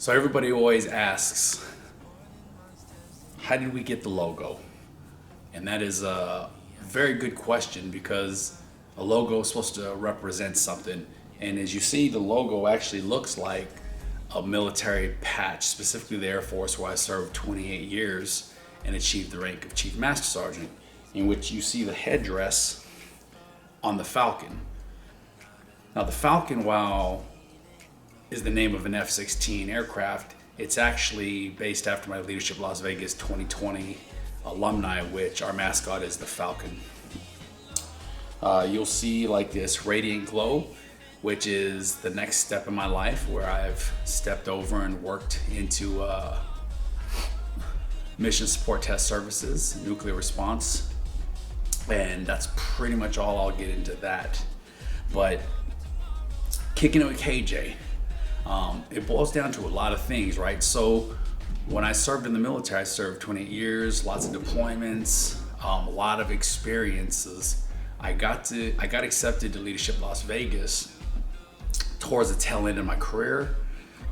So everybody always asks, how did we get the logo? And that is a very good question, because a logo is supposed to represent something. And as you see, the logo actually looks like a military patch, specifically the Air Force, where I served 28 years and achieved the rank of Chief Master Sergeant, in which you see the headdress on the Falcon. Now the Falcon, while is the name of an F-16 aircraft, it's actually based after my Leadership Las Vegas 2020 alumni, which our mascot is the Falcon. You'll see like this radiant glow, which is the next step in my life where I've stepped over and worked into mission support test services, nuclear response, and that's pretty much all I'll get into that. But kicking it with KJ, it boils down to a lot of things, right? So when I served in the military, I served 28 years, lots of deployments, a lot of experiences. I got accepted to Leadership Las Vegas towards the tail end of my career,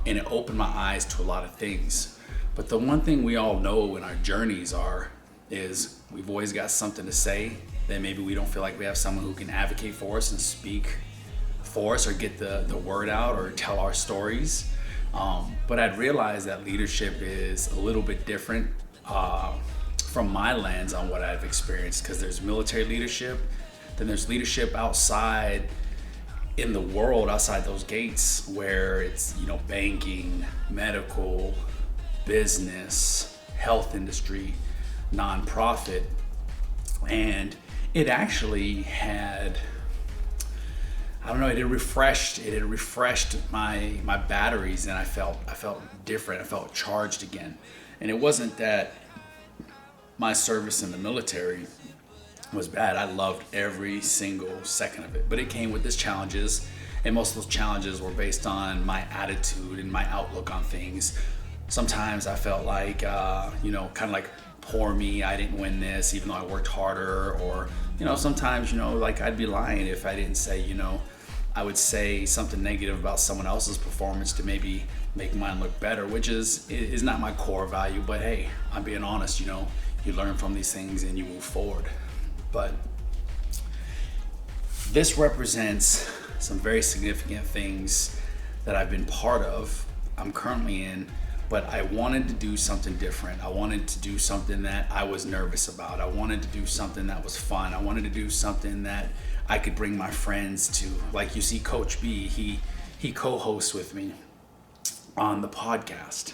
and it opened my eyes to a lot of things. But the one thing we all know in our journeys is we've always got something to say that maybe we don't feel like we have someone who can advocate for us and speak for us or get the word out or tell our stories. But I'd realized that leadership is a little bit different from my lens on what I've experienced, because there's military leadership, then there's leadership outside in the world, outside those gates, where it's, banking, medical, business, health industry, nonprofit. And it actually had, it had refreshed my batteries, and I felt different. I felt charged again. And it wasn't that my service in the military was bad. I loved every single second of it, but it came with its challenges, and most of those challenges were based on my attitude and my outlook on things. Sometimes I felt like, kind of like, poor me, I didn't win this, even though I worked harder. Or, sometimes, like I'd be lying if I didn't say, I would say something negative about someone else's performance to maybe make mine look better, which is not my core value. But hey, I'm being honest, you learn from these things and you move forward. But this represents some very significant things that I've been part of, I'm currently in, but I wanted to do something different. I wanted to do something that I was nervous about. I wanted to do something that was fun. I wanted to do something that I could bring my friends to. Like you see Coach B, he co-hosts with me on the podcast.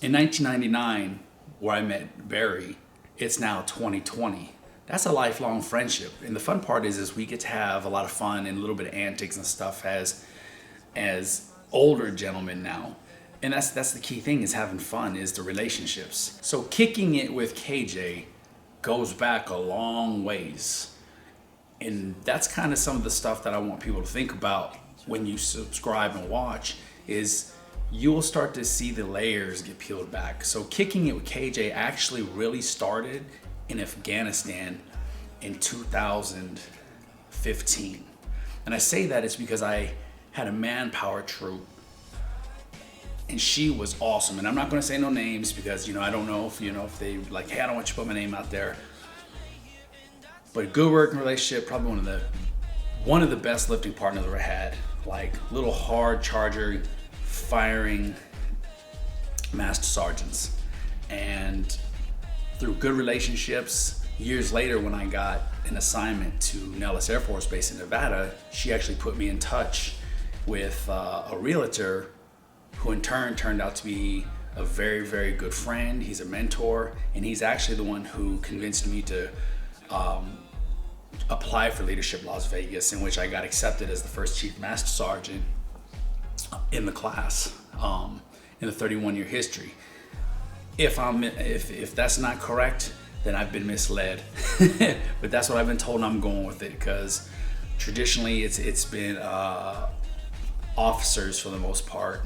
In 1999, where I met Barry, it's now 2020. That's a lifelong friendship. And the fun part is we get to have a lot of fun and a little bit of antics and stuff as older gentlemen now. And that's the key thing, is having fun, is the relationships. So Kicking It with KJ goes back a long ways. And that's kind of some of the stuff that I want people to think about when you subscribe and watch, is you'll start to see the layers get peeled back. So Kicking It with KJ actually really started in Afghanistan in 2015. And I say that it's because I had a manpower troop, and she was awesome. And I'm not going to say no names because, I don't know if they like, hey, I don't want you to put my name out there. But a good working relationship, probably one of the best lifting partners I've ever had. Like little hard charger, firing master sergeants. And through good relationships, years later when I got an assignment to Nellis Air Force Base in Nevada, she actually put me in touch with a realtor who in turn turned out to be a very, very good friend. He's a mentor, and he's actually the one who convinced me to apply for Leadership Las Vegas, in which I got accepted as the first Chief Master Sergeant in the class in the 31-year history. If that's not correct, then I've been misled. But that's what I've been told, and I'm going with it, because traditionally it's been officers for the most part,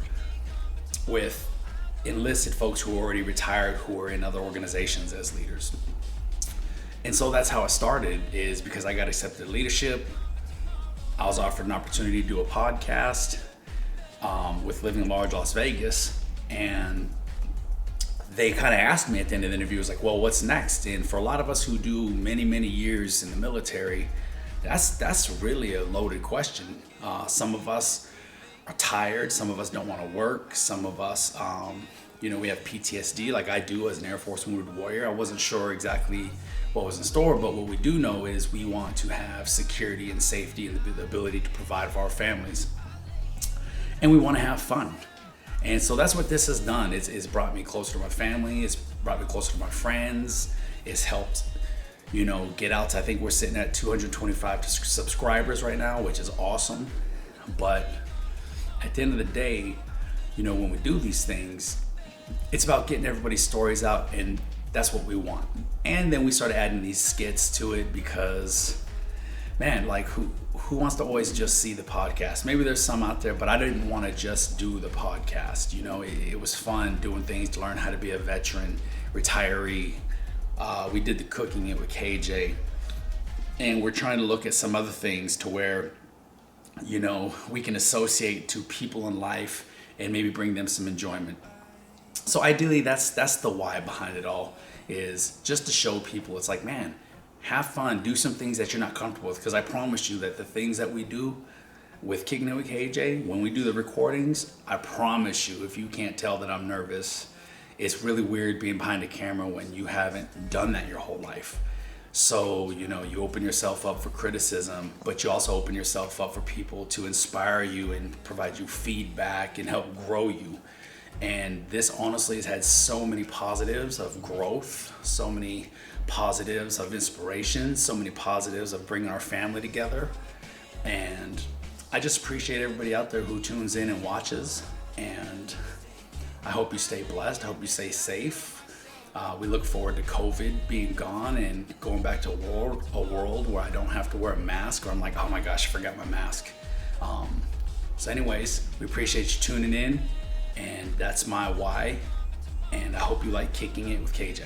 with enlisted folks who are already retired, who are in other organizations as leaders. And so that's how it started, is because I got accepted to leadership. I was offered an opportunity to do a podcast with Living Large Las Vegas, And they kind of asked me at the end of the interview, was like, well, what's next? And for a lot of us who do many, many years in the military, that's really a loaded question. Some of us are tired. Some of us don't want to work. Some of us, we have PTSD like I do as an Air Force wounded warrior. I wasn't sure exactly what was in store, but what we do know is we want to have security and safety and the ability to provide for our families. And we want to have fun. And so that's what this has done. It's brought me closer to my family. It's brought me closer to my friends. It's helped, get out to, I think we're sitting at 225 subscribers right now, which is awesome. But at the end of the day, when we do these things, it's about getting everybody's stories out, and that's what we want. And then we started adding these skits to it because, man, like who wants to always just see the podcast? Maybe there's some out there, but I didn't want to just do the podcast. It was fun doing things to learn how to be a veteran, retiree. We did the Cooking It with KJ, and we're trying to look at some other things to where, we can associate to people in life and maybe bring them some enjoyment. So ideally, that's the why behind it all, is just to show people it's like, man, have fun, do some things that you're not comfortable with. Because I promise you that the things that we do with Kicking It with KJ, when we do the recordings, I promise you, if you can't tell that I'm nervous, it's really weird being behind a camera when you haven't done that your whole life. So, you open yourself up for criticism, but you also open yourself up for people to inspire you and provide you feedback and help grow you. And this honestly has had so many positives of growth, so many positives of inspiration, so many positives of bringing our family together. And I just appreciate everybody out there who tunes in and watches. And I hope you stay blessed. I hope you stay safe. We look forward to COVID being gone and going back to a world where I don't have to wear a mask, or I'm like, oh my gosh, I forgot my mask. So anyways, we appreciate you tuning in. And that's my why. And I hope you like Kicking It with KJ.